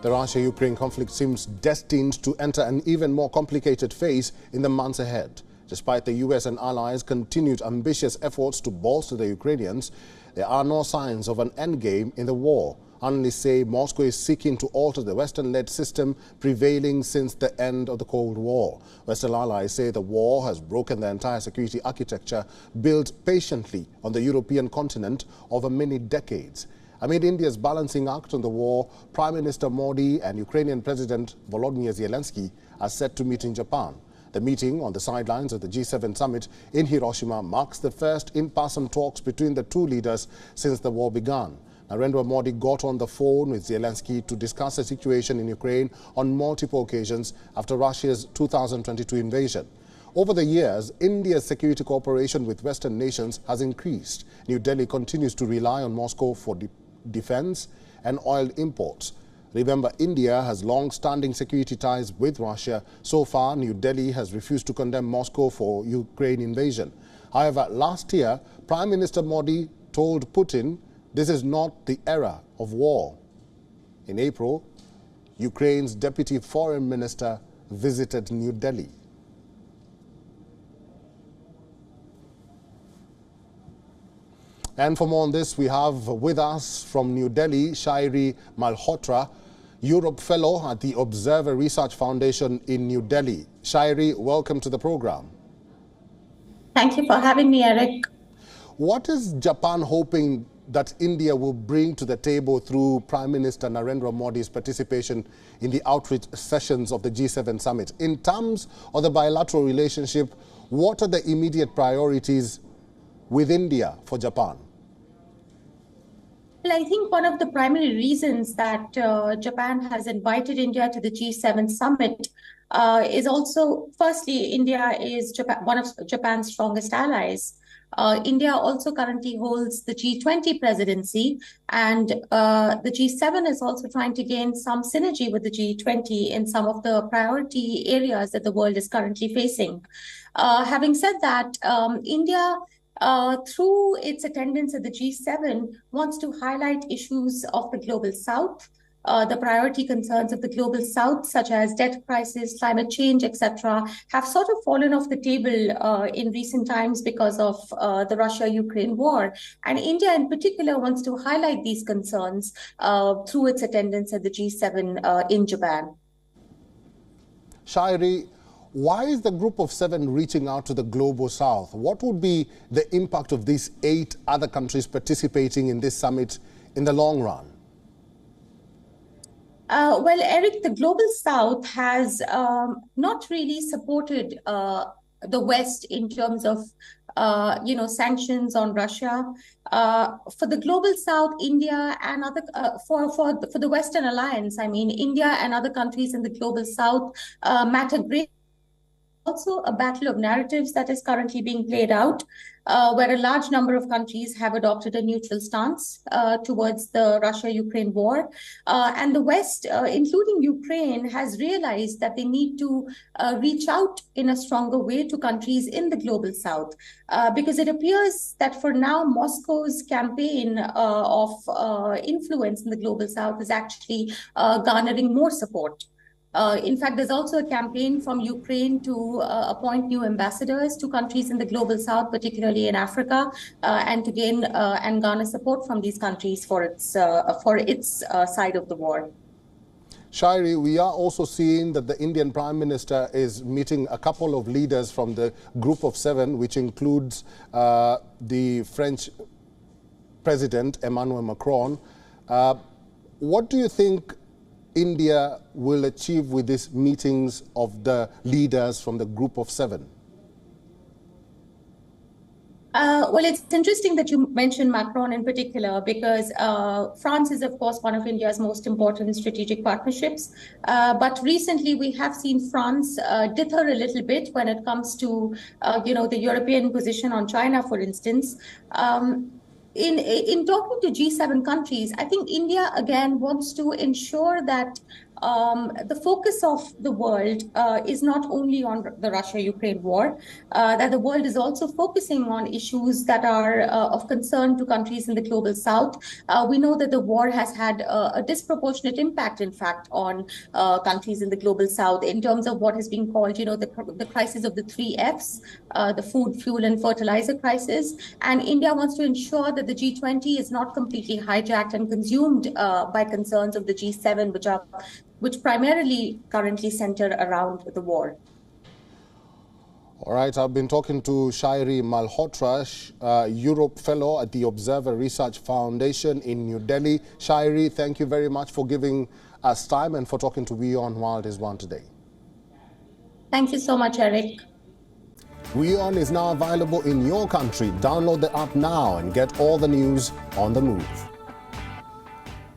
The Russia-Ukraine conflict seems destined to enter an even more complicated phase in the months ahead. Despite the US and allies' continued ambitious efforts to bolster the Ukrainians, there are no signs of an endgame in the war. Analysts say Moscow is seeking to alter the Western-led system prevailing since the end of the Cold War. Western allies say the war has broken the entire security architecture built patiently on the European continent over many decades. Amid India's balancing act on the war, Prime Minister Modi and Ukrainian President Volodymyr Zelensky are set to meet in Japan. The meeting on the sidelines of the G7 summit in Hiroshima marks the first in-person talks between the two leaders since the war began. Narendra Modi got on the phone with Zelensky to discuss the situation in Ukraine on multiple occasions after Russia's 2022 invasion. Over the years, India's security cooperation with Western nations has increased. New Delhi continues to rely on Moscow for defense and oil imports. Remember, India has long-standing security ties with Russia. So far, New Delhi has refused to condemn Moscow for Ukraine invasion. However, last year, Prime Minister Modi told Putin this is not the era of war. In April, Ukraine's Deputy Foreign Minister visited New Delhi. And for more on this, we have with us from New Delhi, Shairi Malhotra, Europe Fellow at the Observer Research Foundation in New Delhi. Shairi, welcome to the program. Thank you for having me, Eric. What is Japan hoping that India will bring to the table through Prime Minister Narendra Modi's participation in the outreach sessions of the G7 summit? In terms of the bilateral relationship, what are the immediate priorities with India for Japan? Well, I think one of the primary reasons that Japan has invited India to the G7 summit is also, firstly, India is one of Japan's strongest allies. India also currently holds the G20 presidency, and the G7 is also trying to gain some synergy with the G20 in some of the priority areas that the world is currently facing. Having said that, India through its attendance at the G7, wants to highlight issues of the Global South, the priority concerns of the Global South, such as debt crisis, climate change, etc., have sort of fallen off the table in recent times because of the Russia-Ukraine war. And India in particular wants to highlight these concerns through its attendance at the G7 in Japan. Shairi, why is the Group of Seven reaching out to the Global South? What would be the impact of these 8 other countries participating in this summit in the long run? Well, Eric, the Global South has not really supported the West in terms of sanctions on Russia. For the Global South, India and other for the Western Alliance, I mean, India and other countries in the Global South matter greatly. Also a battle of narratives that is currently being played out, where a large number of countries have adopted a neutral stance towards the Russia-Ukraine war. And the West, including Ukraine, has realized that they need to reach out in a stronger way to countries in the Global South, because it appears that for now, Moscow's campaign of influence in the Global South is actually garnering more support. In fact, there's also a campaign from Ukraine to appoint new ambassadors to countries in the Global South, particularly in Africa, and to gain and garner support from these countries for its side of the war. Shairi, we are also seeing that the Indian Prime Minister is meeting a couple of leaders from the Group of Seven, which includes the French President Emmanuel Macron. What do you think India will achieve with these meetings of the leaders from the Group of Seven? Well, it's interesting that you mentioned Macron in particular, because France is, of course, one of India's most important strategic partnerships. But recently, we have seen France dither a little bit when it comes to, the European position on China, for instance. In talking to G7 countries, I think India, again, wants to ensure that the focus of the world is not only on the Russia-Ukraine war, that the world is also focusing on issues that are of concern to countries in the global south. We know that the war has had a disproportionate impact, in fact, on countries in the global south in terms of what is being called, the crisis of the 3 Fs, the food, fuel, and fertilizer crisis. And India wants to ensure that the G20 is not completely hijacked and consumed by concerns of the G7, which primarily currently center around the war. All right, I've been talking to Shairi Malhotra, Europe Fellow at the Observer Research Foundation in New Delhi. Shairi, thank you very much for giving us time and for talking to WION World is One today. Thank you so much, Eric. WION is now available in your country. Download the app now and get all the news on the move.